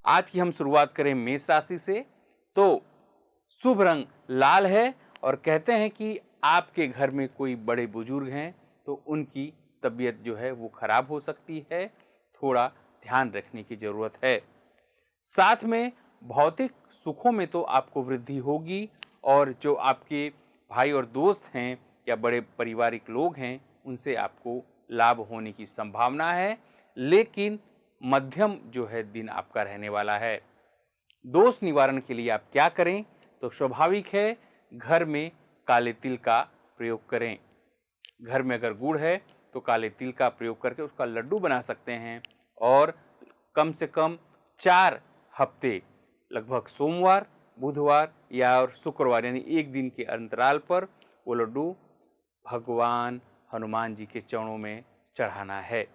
आज की हम शुरुआत करें मेष राशि से। तो शुभ रंग लाल है और कहते हैं कि आपके घर में कोई बड़े बुजुर्ग हैं तो उनकी तबीयत जो है वो खराब हो सकती है, थोड़ा ध्यान रखने की ज़रूरत है। साथ में भौतिक सुखों में तो आपको वृद्धि होगी और जो आपके भाई और दोस्त हैं या बड़े पारिवारिक लोग हैं उनसे आपको लाभ होने की संभावना है, लेकिन मध्यम जो है दिन आपका रहने वाला है। दोष निवारण के लिए आप क्या करें? तो स्वाभाविक है, घर में काले तिल का प्रयोग करें। घर में अगर गुड़ है तो काले तिल का प्रयोग करके उसका लड्डू बना सकते हैं और कम से कम 4 हफ्ते लगभग सोमवार, बुधवार या और शुक्रवार यानी एक दिन के अंतराल पर वो लड्डू भगवान हनुमान जी के चरणों में चढ़ाना है।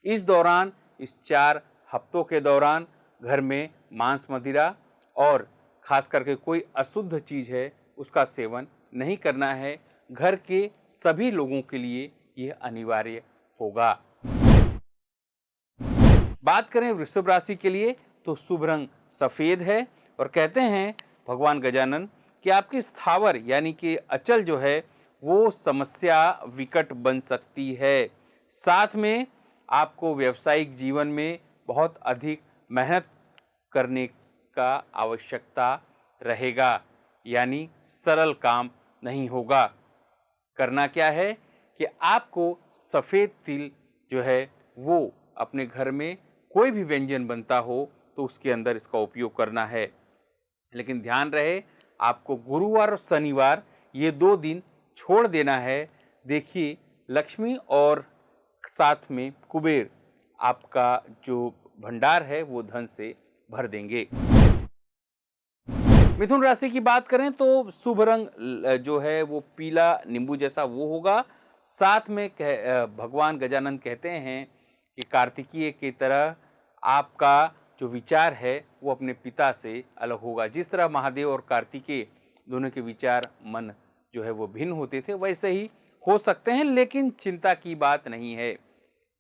इस दौरान, इस 4 हफ्तों के दौरान घर में मांस मदिरा और खास करके कोई अशुद्ध चीज़ है उसका सेवन नहीं करना है। घर के सभी लोगों के लिए यह अनिवार्य होगा। बात करें वृषभ राशि के लिए तो शुभ रंग सफ़ेद है और कहते हैं भगवान गजानन कि आपकी स्थावर यानी कि अचल जो है वो समस्या विकट बन सकती है। साथ में आपको व्यावसायिक जीवन में बहुत अधिक मेहनत करने का आवश्यकता रहेगा, यानी सरल काम नहीं होगा। करना क्या है कि आपको सफ़ेद तिल जो है वो अपने घर में कोई भी व्यंजन बनता हो तो उसके अंदर इसका उपयोग करना है। लेकिन ध्यान रहे, आपको गुरुवार और शनिवार ये 2 दिन छोड़ देना है। देखिए, लक्ष्मी और साथ में कुबेर आपका जो भंडार है वो धन से भर देंगे। मिथुन राशि की बात करें तो शुभ रंग जो है वो पीला नींबू जैसा वो होगा। साथ में भगवान गजानन कहते हैं कि कार्तिकीय की तरह आपका जो विचार है वो अपने पिता से अलग होगा। जिस तरह महादेव और कार्तिकेय दोनों के विचार मन जो है वो भिन्न होते थे, वैसे ही हो सकते हैं, लेकिन चिंता की बात नहीं है।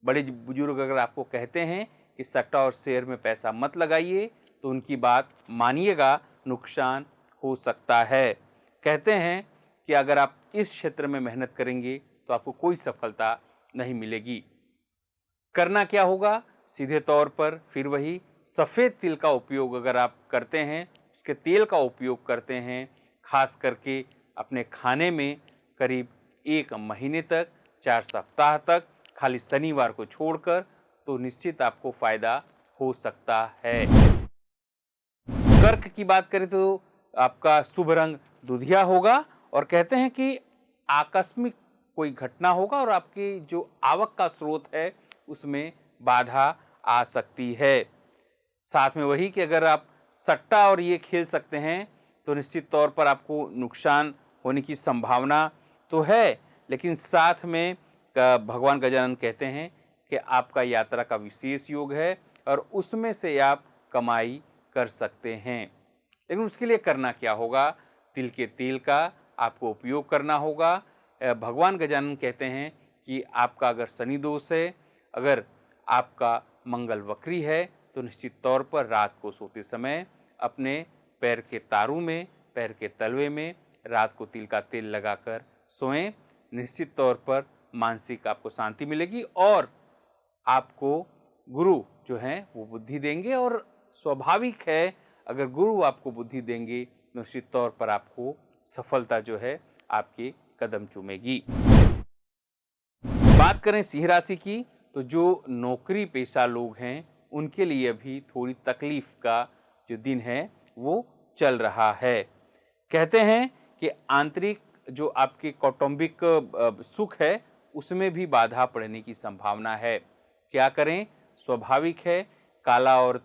बड़े बुजुर्ग अगर आपको कहते हैं कि सट्टा और शेयर में पैसा मत लगाइए तो उनकी बात मानिएगा, नुकसान हो सकता है। कहते हैं कि अगर आप इस क्षेत्र में मेहनत करेंगे तो आपको कोई सफलता नहीं मिलेगी। करना क्या होगा? सीधे तौर पर फिर वही सफ़ेद तिल का उपयोग अगर आप करते हैं, उसके तेल का उपयोग करते हैं, खास करके अपने खाने में करीब 1 महीने तक, 4 सप्ताह तक, खाली शनिवार को छोड़कर, तो निश्चित आपको फ़ायदा हो सकता है। कर्क की बात करें तो आपका शुभ रंग दुधिया होगा और कहते हैं कि आकस्मिक कोई घटना होगा और आपकी जो आवक का स्रोत है उसमें बाधा आ सकती है। साथ में वही कि अगर आप सट्टा और ये खेल सकते हैं तो निश्चित तौर पर आपको नुकसान होने की संभावना तो है, लेकिन साथ में भगवान गजानन कहते हैं कि आपका यात्रा का विशेष योग है और उसमें से आप कमाई कर सकते हैं। लेकिन उसके लिए करना क्या होगा? तिल के तेल का आपको उपयोग करना होगा। भगवान गजानन कहते हैं कि आपका अगर शनि दोष है, अगर आपका मंगल वक्री है, तो निश्चित तौर पर रात को सोते समय अपने पैर के तारू में, पैर के तलवे में रात को तिल का तेल लगाकर सोएं। निश्चित तौर पर मानसिक आपको शांति मिलेगी और आपको गुरु जो हैं वो बुद्धि देंगे और स्वाभाविक है, अगर गुरु आपको बुद्धि देंगे निश्चित तौर पर आपको सफलता जो है आपके कदम चूमेगी। बात करें सिंह राशि की तो जो नौकरी पेशा लोग हैं उनके लिए अभी थोड़ी तकलीफ का जो दिन है वो चल रहा है। कहते हैं कि आंतरिक जो आपके कौटुंबिक सुख है उसमें भी बाधा पड़ने की संभावना है। क्या करें? स्वाभाविक है, काला और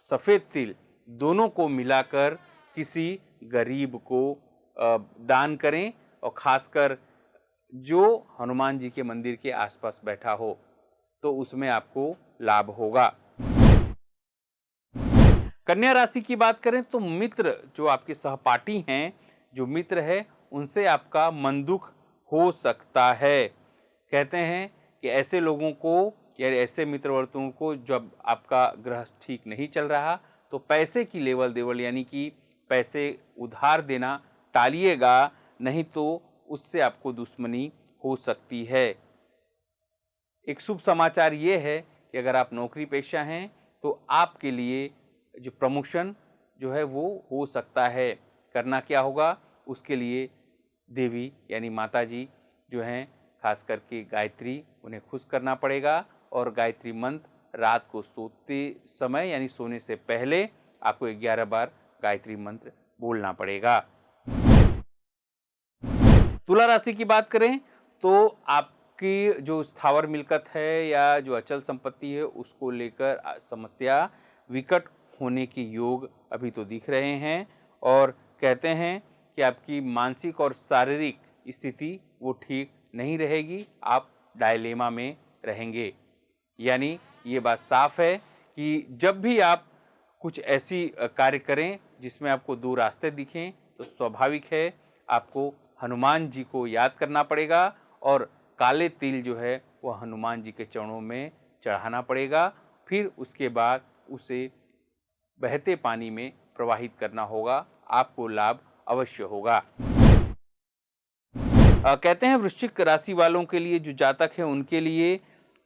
सफ़ेद तिल दोनों को मिलाकर किसी गरीब को दान करें और खासकर जो हनुमान जी के मंदिर के आसपास बैठा हो तो उसमें आपको लाभ होगा। कन्या राशि की बात करें तो मित्र जो आपके सहपाठी हैं, जो मित्र है, उनसे आपका मन दुख हो सकता है। कहते हैं कि ऐसे लोगों को या ऐसे मित्रवर्तुओं को जब आपका ग्रह ठीक नहीं चल रहा तो पैसे की लेवल देवल यानी कि पैसे उधार देना टालिएगा, नहीं तो उससे आपको दुश्मनी हो सकती है। एक शुभ समाचार ये है कि अगर आप नौकरी पेशा हैं तो आपके लिए जो प्रमोशन जो है वो हो सकता है। करना क्या होगा, उसके लिए देवी यानी माता जी जो हैं खास करके गायत्री, उन्हें खुश करना पड़ेगा और गायत्री मंत्र रात को सोते समय यानी सोने से पहले आपको 11 बार गायत्री मंत्र बोलना पड़ेगा। तुला राशि की बात करें तो आपकी जो स्थावर मिल्कत है या जो अचल संपत्ति है उसको लेकर समस्या विकट होने के योग अभी तो दिख रहे हैं और कहते हैं कि आपकी मानसिक और शारीरिक स्थिति वो ठीक नहीं रहेगी, आप डायलेमा में रहेंगे। यानी ये बात साफ है कि जब भी आप कुछ ऐसी कार्य करें जिसमें आपको दो रास्ते दिखें तो स्वाभाविक है आपको हनुमान जी को याद करना पड़ेगा और काले तिल जो है वह हनुमान जी के चरणों में चढ़ाना पड़ेगा। फिर उसके बाद उसे बहते पानी में प्रवाहित करना होगा, आपको लाभ अवश्य होगा। कहते हैं वृश्चिक राशि वालों के लिए जो जातक है उनके लिए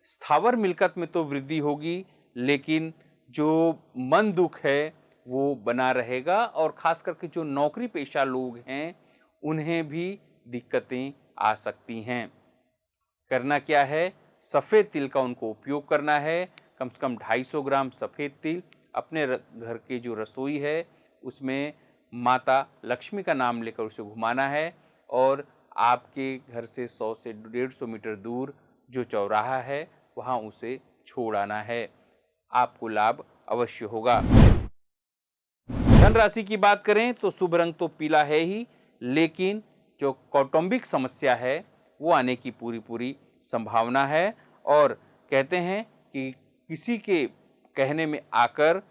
स्थावर मिल्कत में तो वृद्धि होगी, लेकिन जो मन दुख है वो बना रहेगा और खास करके जो नौकरी पेशा लोग हैं उन्हें भी दिक्कतें आ सकती हैं। करना क्या है, सफ़ेद तिल का उनको उपयोग करना है। कम से कम 250 ग्राम सफ़ेद तिल अपने घर के जो रसोई है उसमें माता लक्ष्मी का नाम लेकर उसे घुमाना है और आपके घर से 100 से 150 मीटर दूर जो चौराहा है वहाँ उसे छोड़ आना है, आपको लाभ अवश्य होगा। धन राशि की बात करें तो शुभ रंग तो पीला है ही, लेकिन जो कौटुंबिक समस्या है वो आने की पूरी संभावना है और कहते हैं कि किसी के कहने में आकर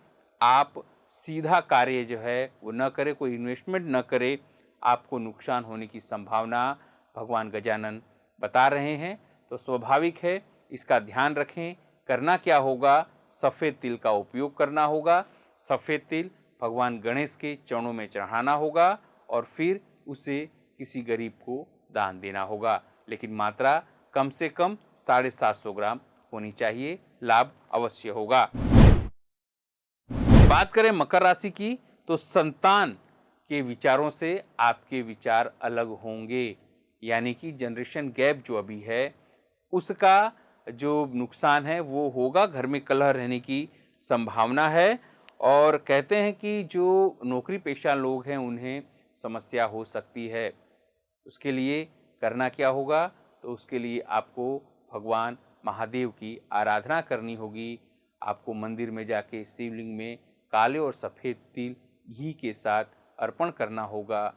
आप सीधा कार्य जो है वो न करें, कोई इन्वेस्टमेंट न करें, आपको नुकसान होने की संभावना भगवान गजानन बता रहे हैं। तो स्वाभाविक है इसका ध्यान रखें। करना क्या होगा, सफ़ेद तिल का उपयोग करना होगा। सफ़ेद तिल भगवान गणेश के चरणों में चढ़ाना होगा और फिर उसे किसी गरीब को दान देना होगा, लेकिन मात्रा कम से कम 750 ग्राम होनी चाहिए, लाभ अवश्य होगा। बात करें मकर राशि की तो संतान के विचारों से आपके विचार अलग होंगे, यानी कि जनरेशन गैप जो अभी है उसका जो नुकसान है वो होगा। घर में कलह रहने की संभावना है और कहते हैं कि जो नौकरी पेशा लोग हैं उन्हें समस्या हो सकती है। उसके लिए करना क्या होगा, तो उसके लिए आपको भगवान महादेव की आराधना करनी होगी। आपको मंदिर में जाके शिवलिंग में काले और सफ़ेद तिल घी के साथ अर्पण करना होगा,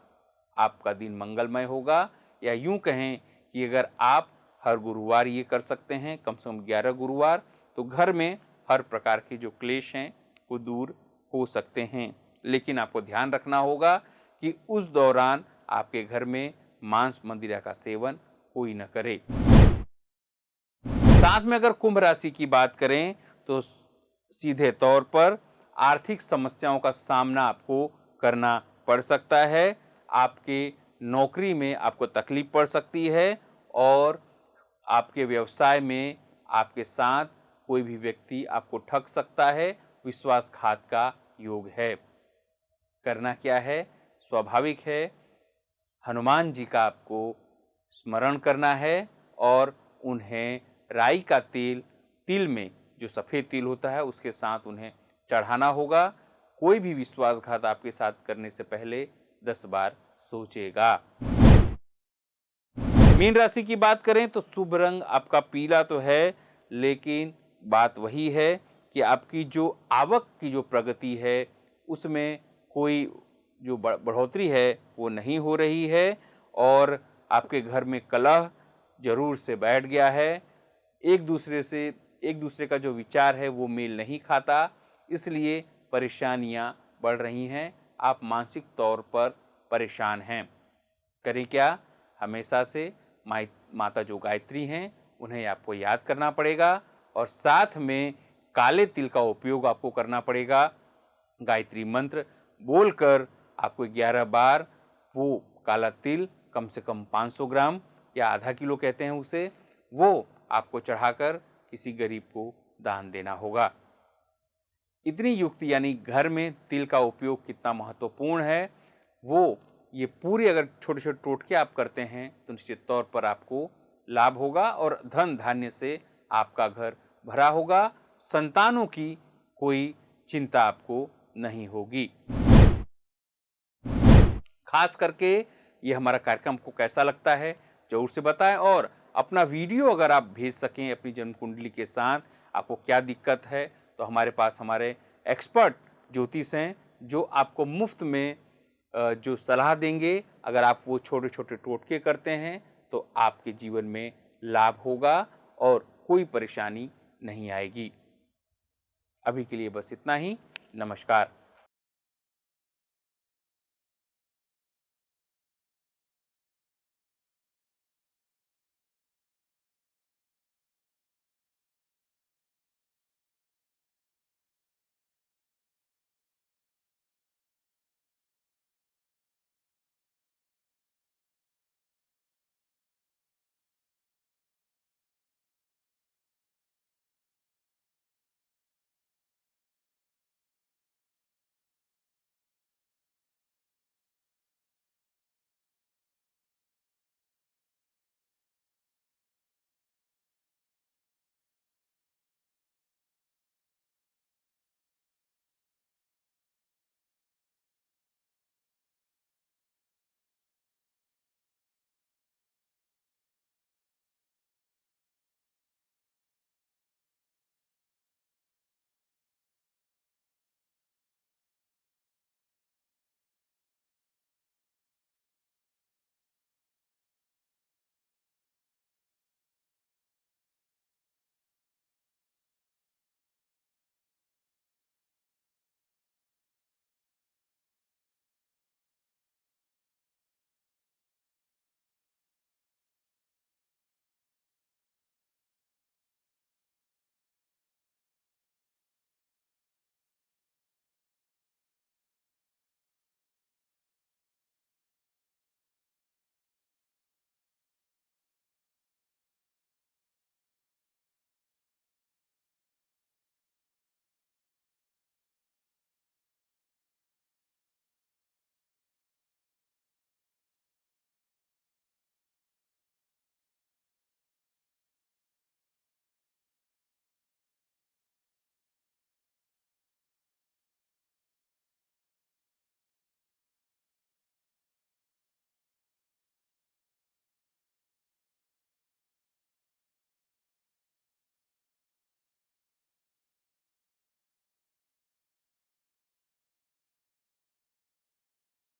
आपका दिन मंगलमय होगा। या यूं कहें कि अगर आप हर गुरुवार ये कर सकते हैं, कम से कम 11 गुरुवार, तो घर में हर प्रकार के जो क्लेश हैं वो दूर हो सकते हैं। लेकिन आपको ध्यान रखना होगा कि उस दौरान आपके घर में मांस मंदिरा का सेवन कोई न करे। साथ में अगर कुंभ राशि की बात करें तो सीधे तौर पर आर्थिक समस्याओं का सामना आपको करना पड़ सकता है। आपके नौकरी में आपको तकलीफ पड़ सकती है और आपके व्यवसाय में आपके साथ कोई भी व्यक्ति आपको ठग सकता है, विश्वासघात का योग है। करना क्या है, स्वाभाविक है हनुमान जी का आपको स्मरण करना है और उन्हें राई का तेल तिल में जो सफ़ेद तिल होता है उसके साथ उन्हें चढ़ाना होगा। कोई भी विश्वासघात आपके साथ करने से पहले 10 बार सोचेगा। मीन राशि की बात करें तो शुभ रंग आपका पीला तो है, लेकिन बात वही है कि आपकी जो आवक की जो प्रगति है उसमें कोई जो बढ़ोतरी है वो नहीं हो रही है और आपके घर में कलह जरूर से बैठ गया है। एक दूसरे का जो विचार है वो मेल नहीं खाता, इसलिए परेशानियां बढ़ रही हैं। आप मानसिक तौर पर परेशान हैं। करें क्या, हमेशा से माता जो गायत्री हैं उन्हें आपको याद करना पड़ेगा और साथ में काले तिल का उपयोग आपको करना पड़ेगा। गायत्री मंत्र बोलकर आपको 11 बार वो काला तिल कम से कम 500 ग्राम या आधा किलो कहते हैं उसे, वो आपको चढ़ाकर किसी गरीब को दान देना होगा। इतनी युक्ति यानी घर में तिल का उपयोग कितना महत्वपूर्ण है, वो ये पूरी अगर छोटे छोटे टोटके आप करते हैं तो निश्चित तौर पर आपको लाभ होगा और धन धान्य से आपका घर भरा होगा। संतानों की कोई चिंता आपको नहीं होगी। खास करके ये हमारा कार्यक्रम को कैसा लगता है जरूर से बताएं और अपना वीडियो अगर आप भेज सकें अपनी जन्म कुंडली के साथ, आपको क्या दिक्कत है, तो हमारे पास हमारे एक्सपर्ट ज्योतिष हैं जो आपको मुफ्त में जो सलाह देंगे। अगर आप वो छोटे छोटे टोटके करते हैं तो आपके जीवन में लाभ होगा और कोई परेशानी नहीं आएगी। अभी के लिए बस इतना ही। नमस्कार।